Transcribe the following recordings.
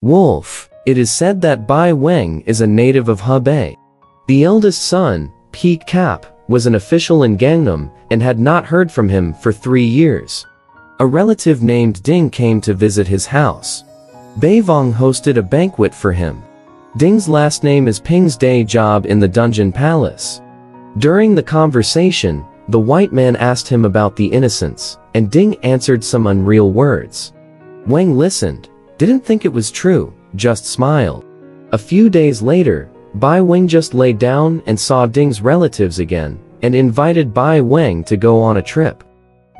Wolf. It is said that Bai Weng is a native of Hebei. The eldest son, Peak Cap, was an official in Gangnam and had not heard from him for 3 years. A relative named Ding came to visit his house. Beivong hosted a banquet for him. Ding's last name is Ping's day job in the dungeon palace. During the conversation, the white man asked him about the innocents, and Ding answered some unreal words. Wang listened, didn't think it was true, just smiled. A few days later, Bai Weng just lay down and saw Ding's relatives again, and invited Bai Weng to go on a trip.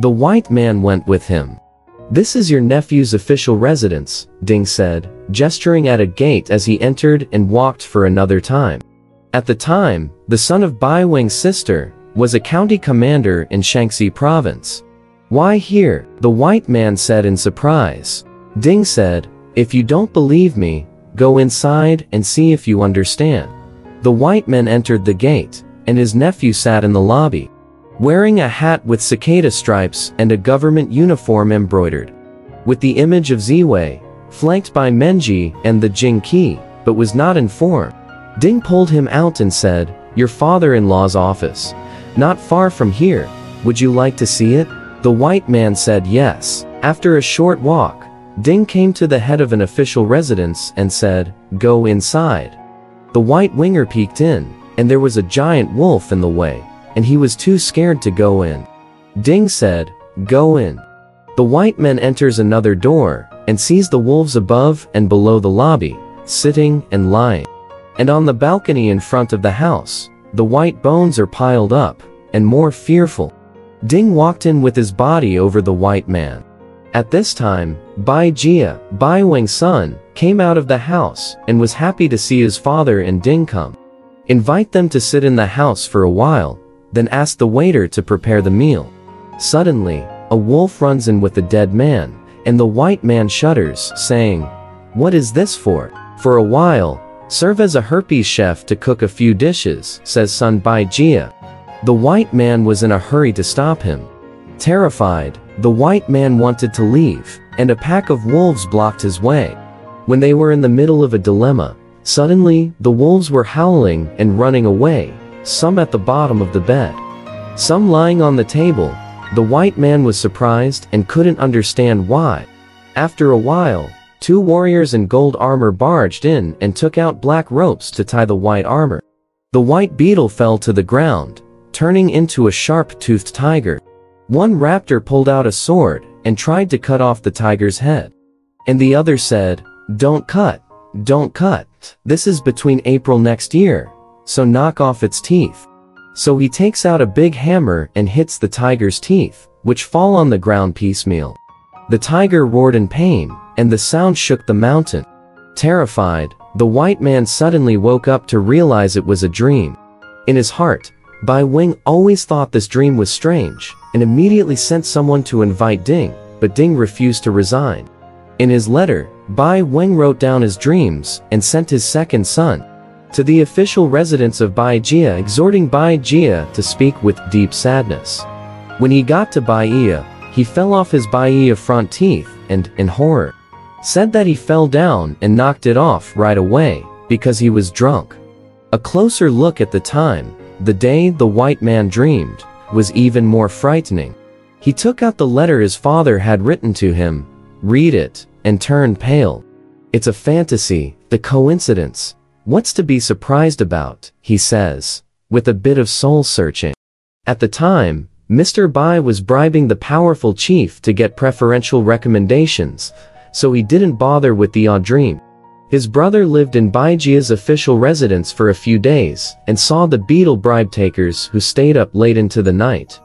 The white man went with him. This is your nephew's official residence, Ding said, gesturing at a gate as he entered and walked for another time. At the time, the son of Bai Weng's sister was a county commander in Shaanxi province. Why here? The white man said in surprise. Ding said, if you don't believe me, go inside and see if you understand. The white man entered the gate, and his nephew sat in the lobby, wearing a hat with cicada stripes and a government uniform embroidered, with the image of Ziwei, flanked by Menji and the Jing Qi, but was not informed. Ding pulled him out and said, your father-in-law's office, not far from here, would you like to see it? The white man said yes. After a short walk, Ding came to the head of an official residence and said, go inside. The white winger peeked in, and there was a giant wolf in the way, and he was too scared to go in. Ding said, go in. The white man enters another door, and sees the wolves above and below the lobby, sitting and lying. And on the balcony in front of the house, the white bones are piled up, and more fearful. Ding walked in with his body over the white man. At this time, Bai Jia, Bai Weng's son, came out of the house and was happy to see his father and Ding come. Invite them to sit in the house for a while, then ask the waiter to prepare the meal. Suddenly, a wolf runs in with a dead man, and the white man shudders, saying, what is this for? For a while, serve as a herpes chef to cook a few dishes, says son Bai Jia. The white man was in a hurry to stop him. Terrified, the white man wanted to leave, and a pack of wolves blocked his way. When they were in the middle of a dilemma, suddenly, the wolves were howling and running away, some at the bottom of the bed, some lying on the table. The white man was surprised and couldn't understand why. After a while, 2 warriors in gold armor barged in and took out black ropes to tie the white armor. The white beetle fell to the ground, turning into a sharp-toothed tiger. One raptor pulled out a sword and tried to cut off the tiger's head. And the other said, don't cut, don't cut. This is between April next year, so knock off its teeth. So he takes out a big hammer and hits the tiger's teeth, which fall on the ground piecemeal. The tiger roared in pain, and the sound shook the mountain. Terrified, the white man suddenly woke up to realize it was a dream. In his heart, Bai Weng always thought this dream was strange, and immediately sent someone to invite Ding, but Ding refused to resign. In his letter, Bai Weng wrote down his dreams and sent his second son to the official residence of Bai Jia, exhorting Bai Jia to speak with deep sadness. When he got to Bai Jia, he fell off his Bai Jia front teeth and, in horror, said that he fell down and knocked it off right away because he was drunk. A closer look at the time, the day the white man dreamed, was even more frightening. He took out the letter his father had written to him, read it, and turned pale. It's a fantasy, a coincidence. What's to be surprised about, he says, with a bit of soul-searching. At the time, Mr. Bai was bribing the powerful chief to get preferential recommendations, so he didn't bother with the odd dream. His brother lived in Bai Jia's official residence for a few days, and saw the beetle bribe takers who stayed up late into the night.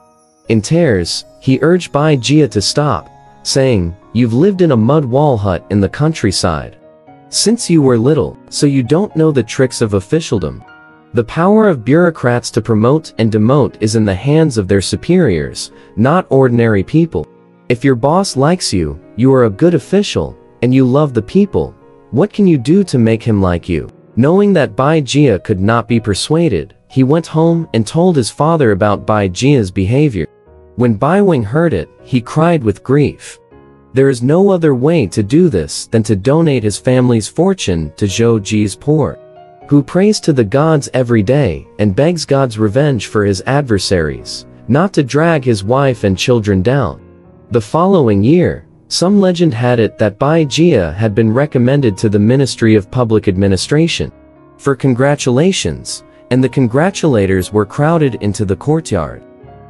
In tears, he urged Bai Jia to stop, saying, you've lived in a mud wall hut in the countryside since you were little, so you don't know the tricks of officialdom. The power of bureaucrats to promote and demote is in the hands of their superiors, not ordinary people. If your boss likes you, you are a good official, and you love the people. What can you do to make him like you? Knowing that Bai Jia could not be persuaded, he went home and told his father about Bai Jia's behavior. When Bai Weng heard it, he cried with grief. There is no other way to do this than to donate his family's fortune to Zhou Ji's poor, who prays to the gods every day and begs God's revenge for his adversaries, not to drag his wife and children down. The following year, some legend had it that Bai Jia had been recommended to the Ministry of Public Administration for congratulations, and the congratulators were crowded into the courtyard.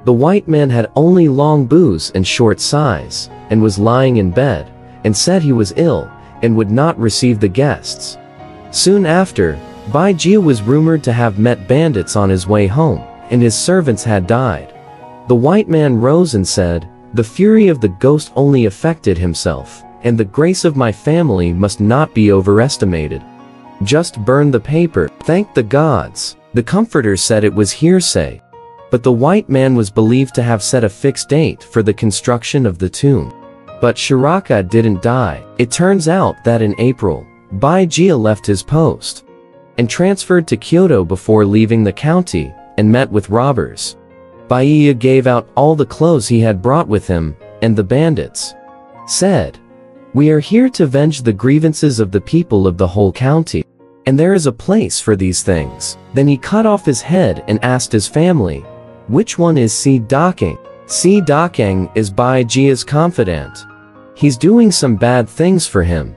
The white man had only long bows and short size, and was lying in bed, and said he was ill, and would not receive the guests. Soon after, Bai Jia was rumored to have met bandits on his way home, and his servants had died. The white man rose and said, "The fury of the ghost only affected himself, and the grace of my family must not be overestimated. Just burn the paper, thank the gods." The comforters said it was hearsay, but the white man was believed to have set a fixed date for the construction of the tomb. But Shiraka didn't die. It turns out that in April, Bai Jia left his post and transferred to Kyoto before leaving the county, and met with robbers. Bai Jia gave out all the clothes he had brought with him, and the bandits said, "We are here to venge the grievances of the people of the whole county, and there is a place for these things." Then he cut off his head and asked his family, "Which one is Si Dakang?" Si Dakang is Bai Jia's confidant. He's doing some bad things for him.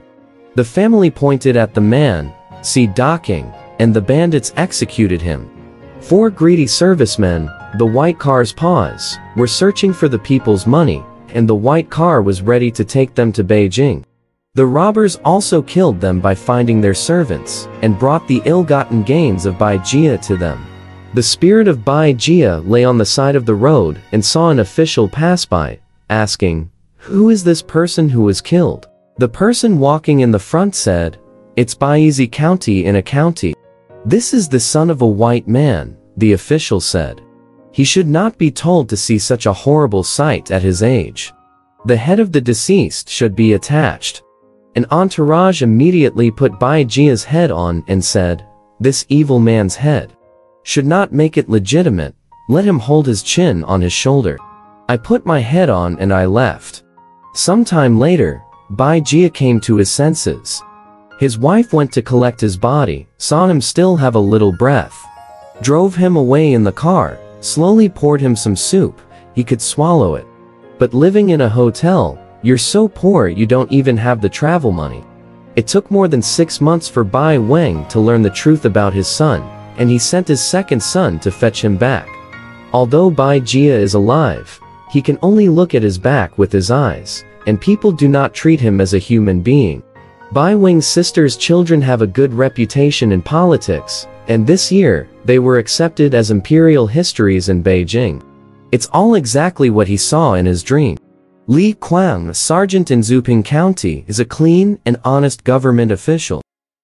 The family pointed at the man, Si Dakang, and the bandits executed him. 4 greedy servicemen, the white car's paws, were searching for the people's money, and the white car was ready to take them to Beijing. The robbers also killed them by finding their servants, and brought the ill-gotten gains of Bai Jia to them. The spirit of Bai Jia lay on the side of the road and saw an official pass by, asking, "Who is this person who was killed?" The person walking in the front said, "It's Baizi County in a county. This is the son of a white man," the official said. He should not be told to see such a horrible sight at his age. The head of the deceased should be attached. An entourage immediately put Bai Jia's head on and said, "This evil man's head should not make it legitimate, let him hold his chin on his shoulder." I put my head on and I left. Sometime later, Bai Jia came to his senses. His wife went to collect his body, saw him still have a little breath, drove him away in the car, slowly poured him some soup, he could swallow it. But living in a hotel, you're so poor you don't even have the travel money. It took more than 6 months for Bai Weng to learn the truth about his son, and he sent his second son to fetch him back. Although Bai Jia is alive, he can only look at his back with his eyes, and people do not treat him as a human being. Bai Weng's sister's children have a good reputation in politics, and this year, they were accepted as imperial histories in Beijing. It's all exactly what he saw in his dream. Li Kuang, a sergeant in Zuping County, is a clean and honest government official.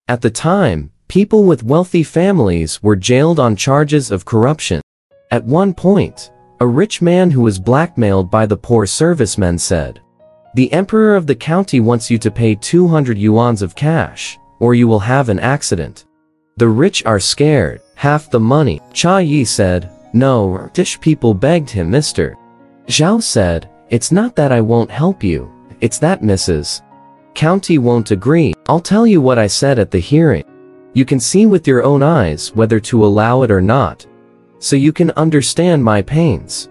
At the time, people with wealthy families were jailed on charges of corruption. At one point, a rich man who was blackmailed by the poor servicemen said, "The emperor of the county wants you to pay 200 yuans of cash, or you will have an accident." The rich are scared, half the money. Cha Yi said, "No, Tish people begged him, Mr. Zhao said, "It's not that I won't help you, it's that Mrs. County won't agree. I'll tell you what I said at the hearing. You can see with your own eyes whether to allow it or not, so you can understand my pains."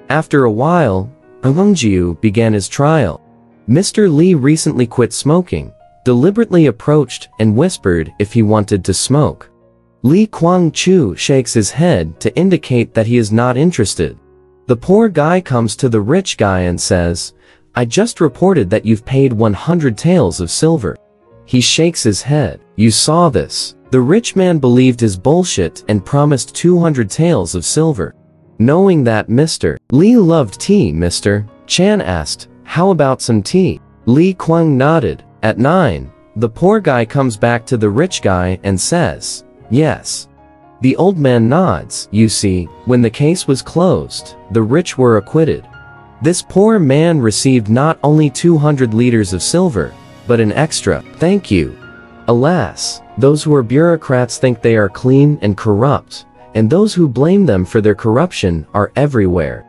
After a while, Hongjiu began his trial. Mr. Li recently quit smoking, deliberately approached and whispered if he wanted to smoke. Li Kuang-chu shakes his head to indicate that he is not interested. The poor guy comes to the rich guy and says, "I just reported that you've paid 100 taels of silver." He shakes his head. "You saw this." The rich man believed his bullshit and promised 200 taels of silver. Knowing that Mr. Li loved tea, Mr. Chan asked, "How about some tea?" Li Kuang nodded. At 9, the poor guy comes back to the rich guy and says, "Yes." The old man nods. You see, when the case was closed, the rich were acquitted. This poor man received not only 200 liters of silver, but an extra "thank you." Alas, those who are bureaucrats think they are clean and corrupt, and those who blame them for their corruption are everywhere.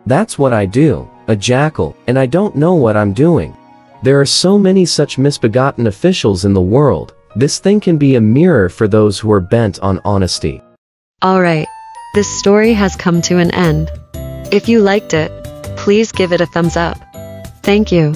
That's what I do, a jackal, and I don't know what I'm doing. There are so many such misbegotten officials in the world. This thing can be a mirror for those who are bent on honesty. Alright, this story has come to an end. If you liked it, please give it a thumbs up. Thank you.